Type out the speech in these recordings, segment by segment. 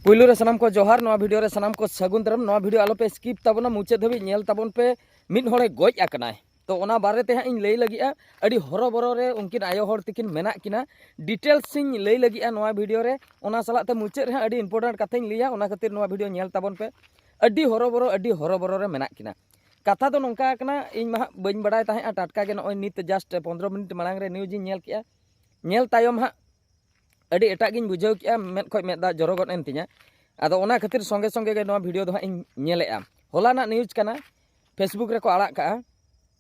पुलू रे सनाम को जोहार नवा वीडियो रे सनाम को सगुन दरम नवा वीडियो आलो पे स्किप ताबना मुचाद धाबी नेल ताबन पे मिद होड़े गज आकनाय तो ओना बारे ते हां लई लगिया अडी हरो बरो रे उनकिन आयो हर तिकिन मेना किना डिटेल्स सिंह लई लगिया नवा वीडियो रे ओना सला ते मुचाद रे अडी इंपोर्टेंट कथाइन लिया ओना खातिर नवा वीडियो नेल ताबन पे अडी हरो बरो रे मेना किना कथा तो नोंका कना इन मा बइन बडाय ताहे टटका गे नय नित जस्ट 15 मिनट मांग रे न्यूज नेल किया नेल तायम हां अड़ी एटागिन बुझाव किया मेद खो मेदा जरगत एन तिया आदो ओना खातिर संगे संगे गे नवा वीडियो दो हां इन नेलेआ होलाना न्यूज कना फेसबुक रे को आड़ा का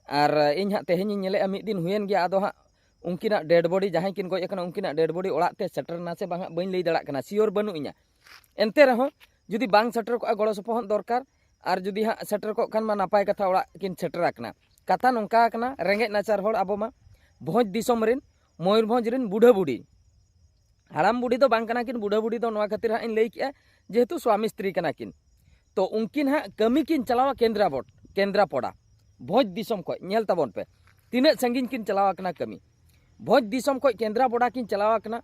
आर इन हां तेहेन नेलेआ मिद दिन हुयन गया आदो हां उनकिना डेड बॉडी जहां किन गय कना उनकिना डेड बॉडी ओड़ा ते सेटरना से बांगा बइन लई दड़ा कना सियोर बनु इया एनते रहो जुदी बांग सेटर को गड़ो सपोहन दरकार आर जुदी हां सेटर को खान मा नापाय कथा ओड़ा किन सेटर आकना कथा नोंका कना रेंगे नाचार होड़ आबो मा भोज दिसम रिन मयूरभंज रिन बुढ़ा बुढ़ी हाड़ाम बुढ़ी तो बांग कना किन बुढ़ा बुढ़ी तो नवा खातिर हां इन लई किया जेहेतु स्वामी स्त्री कना किन तो उनकिन हां कमी किन चलावा केंद्रापड़ा भोज दिसम को नेल ताबन पे तीना संगिन किन चलावा कना कमी भोज दिसम को केंद्रापड़ा किन चलावा कना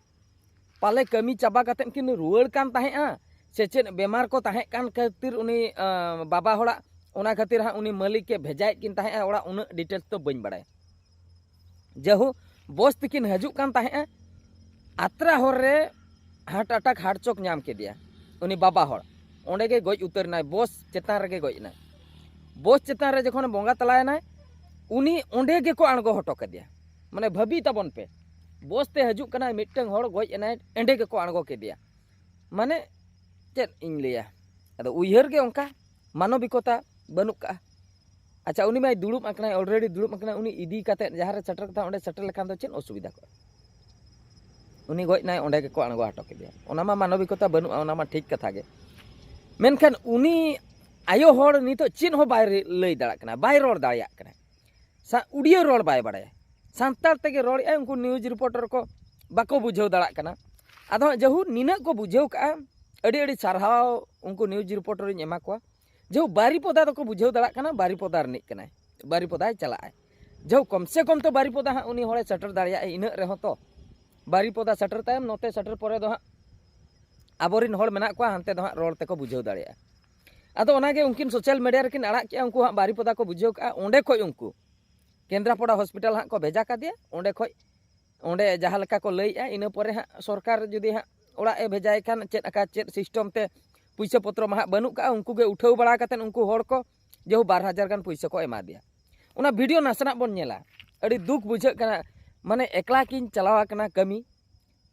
पाले कमी चाबा कते किन रुवाड़ कान ताहेआ से चेन बेमार को ताहे कान खातिर उनी बाबा होड़ा ओना खातिर हां उनी मालिक के भेजाय किन ताहेआ ओड़ा उन डिटेल्स तो बइन बड़ाय जहु बस तिकिन हजु कान ताहेआ आत्रा हर रे हार्ट अटैक हार्ट चोक नाम के दिया उनी बाबा हर ओंडे गे गज उतरना बस चेतान रे गजना बस चेतान रे जखन बोंगा तलायना उनी ओंडे गे को अणगो हटो के दिया माने भाबी ताबन पे बस ते हजु कना मिटंग हर गज एना एंडे गे को अणगो के दिया माने चेत इन लिया अदो उयहर गे ओंका मानविकता बनुक का अच्छा उनी माय दुड़ुब अकना ऑलरेडी दुड़ुब अकना उनी इदी काते जहां रे सेटर कथा ओंडे सेटर लेखान दो चेन असुविधा को उनी गज नाय ओंडे के को अणगो हटो के दिया ओना मा मानविकता बनु ओना मा ठीक कथा गे मेनखान उनी आयो हर नितो चेन हो बाय लई दड़ा कना बाय रोड दाया कना सा उड़िया रोड बाय बड़ाय सांतार तेगे रोड ए उनको न्यूज रिपोर्टर को बाको बुझाव दड़ा कना आदो जहु निना को बुझाव का अड़ी अड़ी सारहाव उनको न्यूज रिपोर्टर इन एमा को जहु बारीपोदा तो को बुझाव दड़ा कना बारीपोदा रनिक कना बारीपोदा चलाय जहु कम से कम तो बारीपोदा हा उनी होड़े सेटर दाड़िया इना रहो तो बारीपोदा सेटर तायम नोते सेटर परे दो हां आबोरिन होड़ मेना को हानते दो हां रोड ते को बुझाव दाड़िया आदो ओनागे उनकिन सोशल मीडिया रे किन आड़ा किया उनको हां बारीपोदा को बुझाव का ओंडे खोय उनको केंद्रापड़ा हॉस्पिटल हां को भेजा का दिया ओंडे खोय ओंडे जहां लका को लईया इना परे हां सरकार जुदी हां ओड़ा ए भेजाय खान चेत आका चेत सिस्टम ते पैसा पत्र मा बनु का उनको गे उठाव बड़ा कतेन उनको होड़ को जेहु 12,000 गान पैसा को एमा दिया ओना वीडियो नासना बन नेला अड़ी दुख बुझा कना माने एकला किन चलावा कना कमी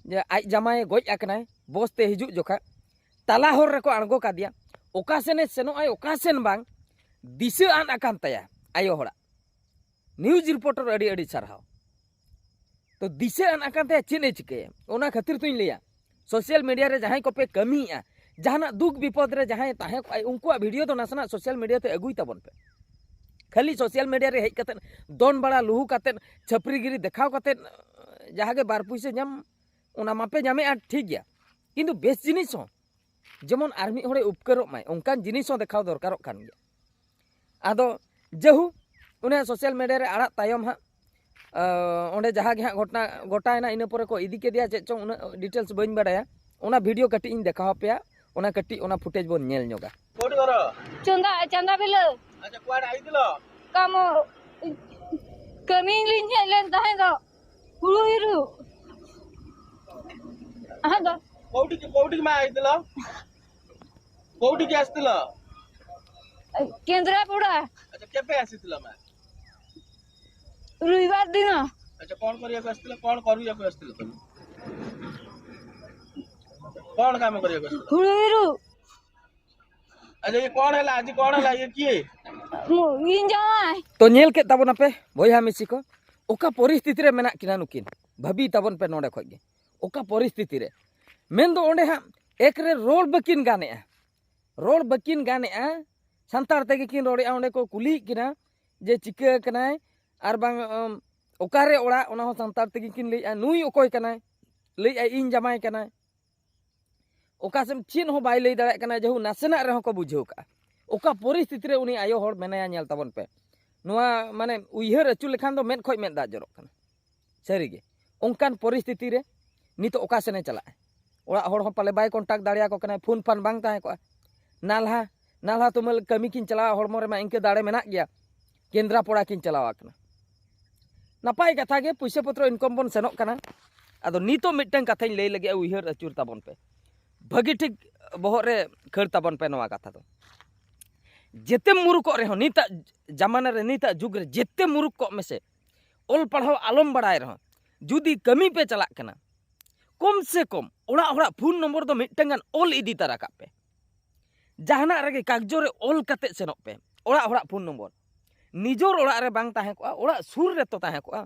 जे आज जमाए गज आकना बस ते हिजु जोखा ताला होर रे को अणगो का दिया ओका सेने सेनो आय ओका सेन बांग दिसे आन आकान तया आयो होड़ा न्यूज रिपोर्टर अड़ी अड़ी सरहाव तो दिसे आन आकान तया चेने चिके ओना खातिर तुई लिया सोशल मीडिया रे जहां को पे कमी आ जहां दुख विपद रे जहां ताहे उनको वीडियो तो नासना सोशल मीडिया ते अगुई तबन पे खाली सोशल मीडिया रे हेज कतेन दोन बड़ा लुहु कतेन छपरीगिरी देखाव कतेन जहां के बार पैसे जम ओना मापे जामे आ ठीक गया किंतु बेस जिनिस हो जेमन आर्मी होड़े उपकारो माय ओंकान जिनिस हो देखाव दरकारो कान गया आदो जहु उने सोशल मीडिया रे आड़ा तायम हा ओंडे जहां गे हा घटना गोटायना इना परे को इदी के दिया चे चों उना डिटेल्स बइन बडाया ओना वीडियो कटी इन देखाव पेया ओना कटी ओना फुटेज बोन नेल नोगा कोडी करो चंदा बिल अच्छा क्वाड आई दिलो कामो कमी लिन हेलन ताहे दो हुळु हिरु आहा दो कोडी मा आई दिलो कोडी के आस्तिलो केंद्रापड़ा अच्छा केबे आसीतिलो मा रविवार दिन अच्छा कोन करिया को आस्तिलो कोन करिया को आस्तिलो तुम कोन काम करिया को हुळु हिरु अच्छा ये कोन हैला आज कोन हैला ये किए इन जाय तो नेल के ताबन पे भयहा मिसी को ओका परिस्थिति रे मेना किना नुकिन भाबी ताबन पे नोडे खोगे ओका परिस्थिति रे मेन दो ओंडे हा एक रे रोड बकिन गाने संतार तेगे किन रोड़े ओंडे को कुली किना जे चिका कनाय आर बांग ओकारे ओड़ा ओना हो संतार तेगे किन लई नुई ओकोय कनाय लई इन जमाय कनाय ओका सेम चीन हो बाय लई दाड़ा कनाय जहु नासेना रे हो को बुझाव का ओका परिस्थिति रे उनी आयो होड़ मेनाया नेल ताबन पे नोआ माने उयहर अचु लेखान दो मेन खोय मेन दा जरोक कना सरी गे ओंकान परिस्थिति रे नितो ओका सेने चला ओड़ा हड़ हो पाले बाय कॉन्टैक्ट दाड़िया को कना फोन फान बांग ताहे को नालहा तुमल कमी किन चला हड़मो रे मा इनके दाड़े मेना गया केंद्रापड़ा किन चलावा कना नपाय कथा गे पैसा पत्र इनकम बन सेनोक कना आदो नितो मिटन कथा लई लगे उइहर अचुर ताबन पे भागी ठीक बहर रे खर ताबन पे नवा कथा दो जेते मुरुक रे हो निता जमाना रे निता जुग रे जेते मुरुक को में से ओल पढ़ाओ आलम बड़ाय रहो जुदी कमी पे चला कना कम से कम ओड़ा फोन नंबर दो मिटन गान ओल इदी तारा का पे जहाना रे कागजो रे ओल कते सेनोक पे ओड़ा फोन नंबर निजोर ओड़ा रे बांग ताहे को ओड़ा सुर रे तो ताहे को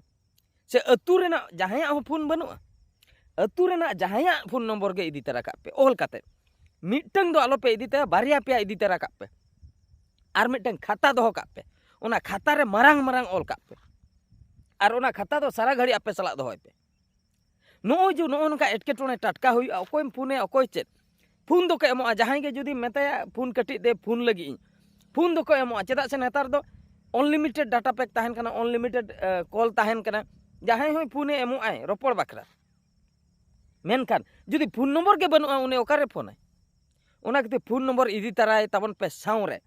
से अतु रेना जहाया हो फोन बनुआ अतु रेना जहाया फोन नंबर के इदी तारा का पे ओल कते मिटन दो आलो पे इदी तारा बारिया पे इदी तारा का पे आर मिटन खाता दो का पे ओना खाता रे मरांग मरांग ओल का पे आर ओना खाता दो सारा घड़ी आपे सला दो पे नो जो नो नका एटकेटोने टटका हुई अकोय फोने अकोय चेत फोन दो के एमो जहां के जुदी मेताया फोन कटी दे फोन लगी फोन दो को एमो चेदा से नेतार दो अनलिमिटेड डाटा पैक ताहन कना अनलिमिटेड कॉल ताहन कना जहां होय फोने एमो आय रोपड़ बाखरा मेनखान जुदी फोन नंबर के बनुआ उने ओकारे फोन आय ओना कते फोन नंबर इदी तराय ताबन पे साव रे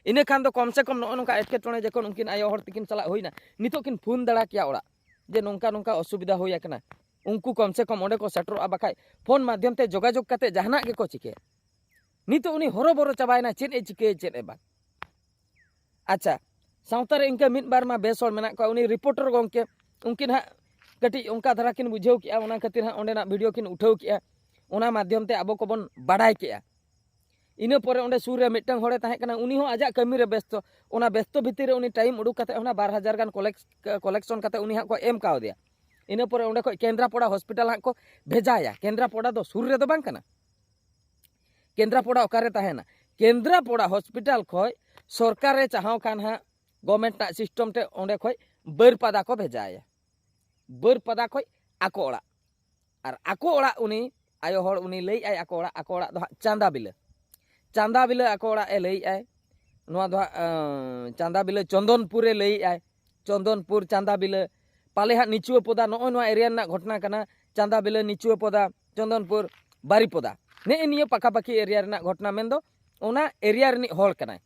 इने खान दो कम से कम नो नका एटकेटोने जखन उनकिन आयो हर तिकिन चला होइना नितो किन फोन दड़ा किया ओड़ा जे नोंका नोंका असुविधा होया कना उनको कम से कम ओंडे को सेटरोआ बाखाय फोन माध्यम ते जोगाजोग कते जहाना के को चिके नितो उनी हरो बरो चाबायना चेद ए चिके चेद ए बा अच्छा सावता रे इनके मिट बार मा बेसोर मेना को उनी रिपोर्टर गोंके उनकिन हा कटी उनका धरा किन बुझेव किया ओना खातिर हा ओंडे ना वीडियो किन उठाव किया ओना माध्यम ते आबो कोबन बाडाय किया इना परे ओंडे सुर रे मिटन होड़े ताहे कना उनी हो आजा कमी रे व्यस्त ओना व्यस्त भितर उनी टाइम उडुक कते ओना 12,000 गान कलेक्शन कते उनी हा को एम काव दिया इना परे ओंडे को केंद्रापड़ा हॉस्पिटल हा को भेजाया केंद्रापड़ा दो सुर रे दो बांग कना केंद्रापड़ा ओकारे ताहेना केंद्रापड़ा हॉस्पिटल खोय सरकार रे चाहाव खान हा गवर्नमेंट ना सिस्टम ते ओंडे खोय बरपदा को भेजाया बरपदा खोय आको ओड़ा और आको ओड़ा उनी आयो हड़ उनी लई आय आको ओड़ा दो चांदा बिला आको ओड़ा ए लई आय नोआ दो चांदा बिला चंदनपुर लई आय चंदनपुर चांदा बिला पाले हा निचुआ पदा नो नोआ एरिया ना घटना कना चांदा बिला निचुआ पदा चंदनपुर बारीपदा ने निया पाका पाकी एरिया रे ना घटना मेन दो ओना एरिया रे नि हड़ कनाय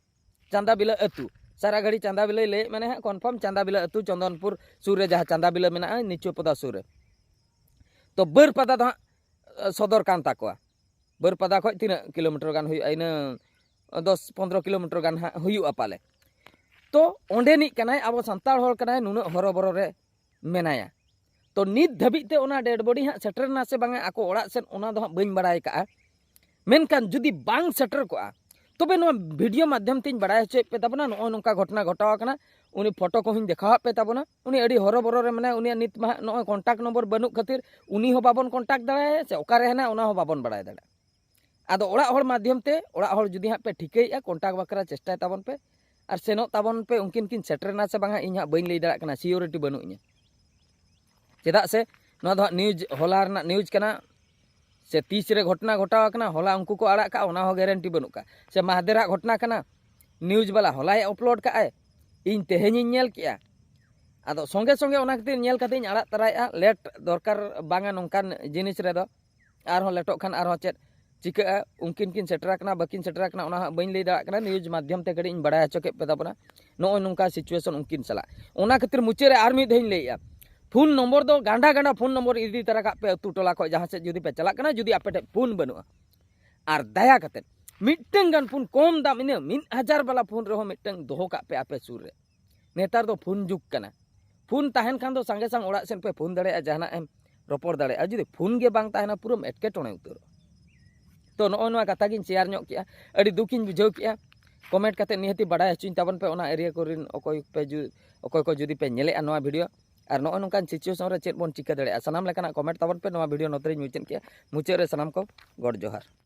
चांदा बिला अतु सारा घड़ी चांदा बिला ले माने हा कन्फर्म चांदा बिला अतु चंदनपुर सुर रे जहा चांदा बिला मेना निचुआ पदा सुर रे तो बरपदा दो सदर कान ताकोआ बरपदा खो 3 किलोमीटर गान हुई इन 10-15 किलोमीटर गान हुई पाले तो ओंडे नि कनाय अब संताल हड़ कनाय नुना हरबरो रे मेनाया तो नित धाबी ते ओना डेड बॉडी हा सेटर ना से बांगा आको ओड़ा सेन ओना दो बइन बड़ाय का मेनकान जुदी बांग सेटर को तबे नो वीडियो माध्यम तीन बड़ाय होचे पे तबना नो नोका घटना घटावा कना उनी फोटो को हिन देखा पे तबना उनी अडी हरबरो रे माने उनी नित मा नो कांटेक्ट नंबर बनु खातिर उनी हो बाबन कांटेक्ट दाड़े से ओकारे हना ओना हो बाबन बड़ाय दाड़े आदो ओड़ा हड़ माध्यम ते ओड़ा हड़ जुदी हा पे ठिकैया कांटेक्ट बकरा चेष्टा ताबन पे और सेनो ताबन पे उनकिन किन सेटरना से बांगा इन हा बइन लई दाड़ा कना सियोरिटी बनु इnya चेदा से नो दो न्यूज होला रना न्यूज कना से 30 रे घटना घटावा कना होला उनको को आड़ा का ओना हो गारंटी बनु का से महादेरा घटना कना न्यूज वाला होला अपलोड का आय इन तेहेनी नेल किया आदो संगे संगे ओना खातिर नेल कते इन आड़ा तराया लेट दरकार बांगा नोंकान जिनिस रे दो आर हो लेटो खान आर हो चेत चिका उनकिन किन सेटरा कना बकिन सेटरा कना ओना बइन लई दाड़ा कना न्यूज माध्यम ते गड़ी इन बड़ा चके पे ताबना नो नोंका सिचुएशन उनकिन सला ओना खातिर मुचे रे आर मी धइन लईया फोन नंबर दो गांडा गांडा फोन नंबर इदी तरह का पे अतु टोला को जहां से जुदी पे चला कना जुदी आपे फोन बनुआ आर दया कते मिटंग गान फोन कम दाम इन 1000 वाला फोन रहो मिटंग दोहो का पे आपे सुर रे नेतार दो फोन जुग कना फोन ताहन खान दो संगे संग ओड़ा सेन पे फोन दड़े जहाना एम रोपड़ दड़े आ जुदी फोन गे बांग ताहना पूरा एटके टोने उतर तो नो नोआ कथा गिन शेयर ᱧᱚᱜ किया अडी दुखिन बुझाव किया कमेंट कते निहती बड़ा हचुन ताबन पे ओना एरिया कोरिन अकोय को जुदी पे नेले नोआ वीडियो और नो नोंकान सिचुएशन रे चेत बोन चिका दड़े सनाम लेकाना कमेंट ताबन पे नोआ वीडियो नोतरे मुचेन किया मुचे रे सनाम को गॉड जोहार।